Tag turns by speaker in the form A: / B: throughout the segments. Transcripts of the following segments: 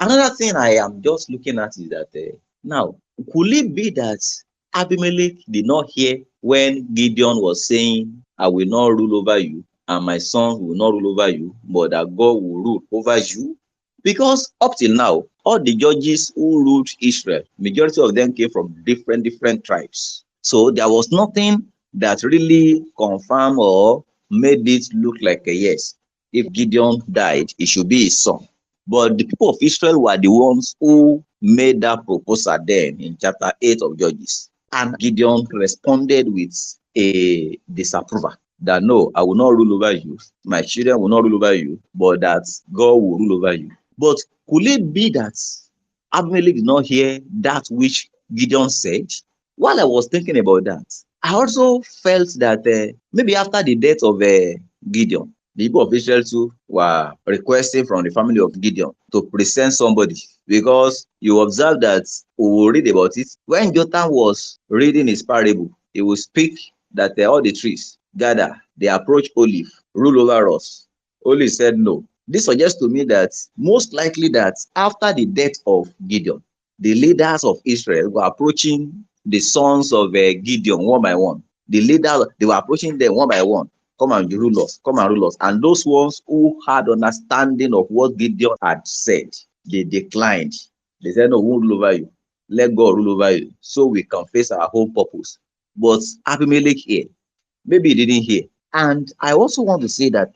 A: Another thing I am just looking at is that now, could it be that Abimelech did not hear when Gideon was saying, I will not rule over you, and my sons will not rule over you, but that God will rule over you? Because up till now, all the judges who ruled Israel, majority of them came from different tribes. So there was nothing that really confirmed or made it look like a yes. If Gideon died, it should be his son. But the people of Israel were the ones who made that proposal then in chapter 8 of Judges. And Gideon responded with a disapproval that no, I will not rule over you. My children will not rule over you, but that God will rule over you. But could it be that Abimelech did not hear that which Gideon said? While I was thinking about that, I also felt that maybe after the death of Gideon, the people of Israel too were requesting from the family of Gideon to present somebody, because you observe that we will read about it. When Jotham was reading his parable, he will speak that all the trees gather, they approach Olive, rule over us. Olive said no. This suggests to me that most likely that after the death of Gideon, the leaders of Israel were approaching the sons of Gideon one by one. The leaders, they were approaching them one by one. Come and rule us, come and rule us. And those ones who had understanding of what Gideon had said, they declined. They said, no, we won't rule over you. Let God rule over you so we can face our whole purpose. But Abimelech here, maybe he didn't hear. And I also want to say that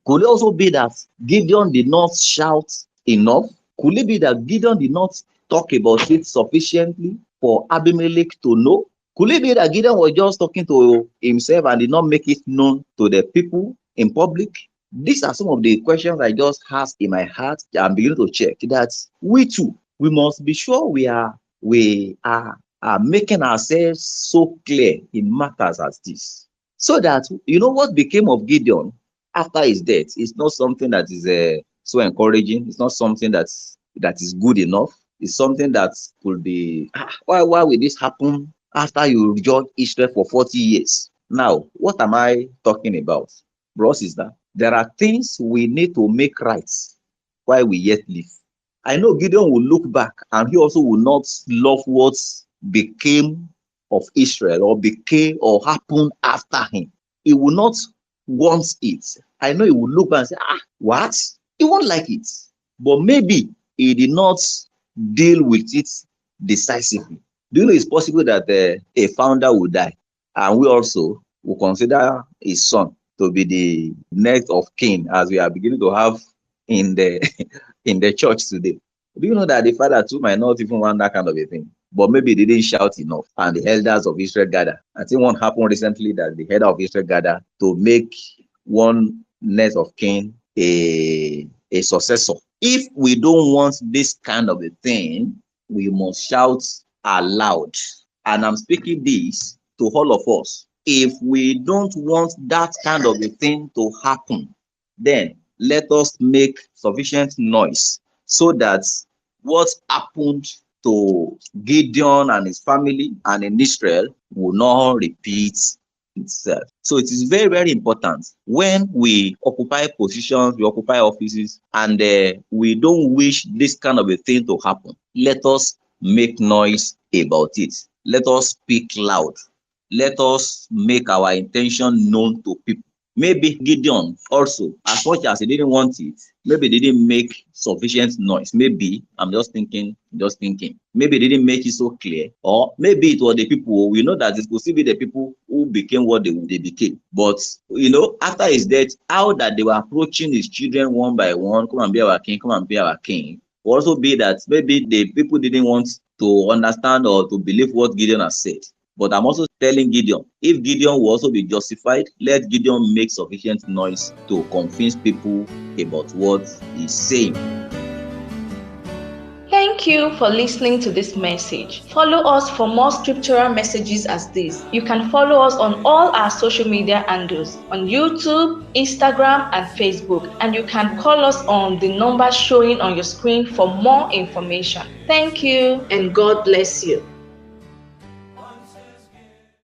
A: could it also be that Gideon did not shout enough? Could it be that Gideon did not talk about it sufficiently for Abimelech to know? Could it be that Gideon was just talking to himself and did not make it known to the people in public? These are some of the questions I just asked in my heart. I'm beginning to check that we too, we must be sure we are making ourselves so clear in matters as this. So that, what became of Gideon after his death is not something that is so encouraging. It's not something that is good enough. It's something that could be, why will this happen after you judge Israel for 40 years? Now, what am I talking about? Bros, is that there are things we need to make right while we yet live. I know Gideon will look back and he also will not love what became of Israel or happened after him. He will not want it. I know he will look back and say, what? He won't like it. But maybe he did not deal with it decisively. Do you know it's possible that a founder will die and we also will consider his son to be the next of kin, as we are beginning to have in the in the church today? Do you know that the father too might not even want that kind of a thing? But maybe they didn't shout enough and the elders of Israel gather. I think one happened recently that the head of Israel gathered to make one next of kin a successor. If we don't want this kind of a thing, we must shout aloud. And I'm speaking this to all of us. If we don't want that kind of a thing to happen, then let us make sufficient noise so that what happened to Gideon and his family and in Israel will not repeat itself. So it is very important when we occupy positions, we occupy offices, and we don't wish this kind of a thing to happen. Let us make noise about it. Let us speak loud. Let us make our intention known to people. Maybe Gideon also, as much as he didn't want it, maybe they didn't make sufficient noise. Maybe, I'm just thinking, maybe they didn't make it so clear. Or maybe it was the people, we know that it could still be the people who became what they became. But, after his death, how that they were approaching his children one by one, come and be our king, come and be our king. Will also be that maybe the people didn't want to understand or to believe what Gideon has said. But I'm also telling Gideon, if Gideon will also be justified, let Gideon make sufficient noise to convince people about what he's saying.
B: Thank you for listening to this message. Follow us for more scriptural messages as this. You can follow us on all our social media handles on YouTube, Instagram, and Facebook. And you can call us on the number showing on your screen for more information. Thank you and God bless you.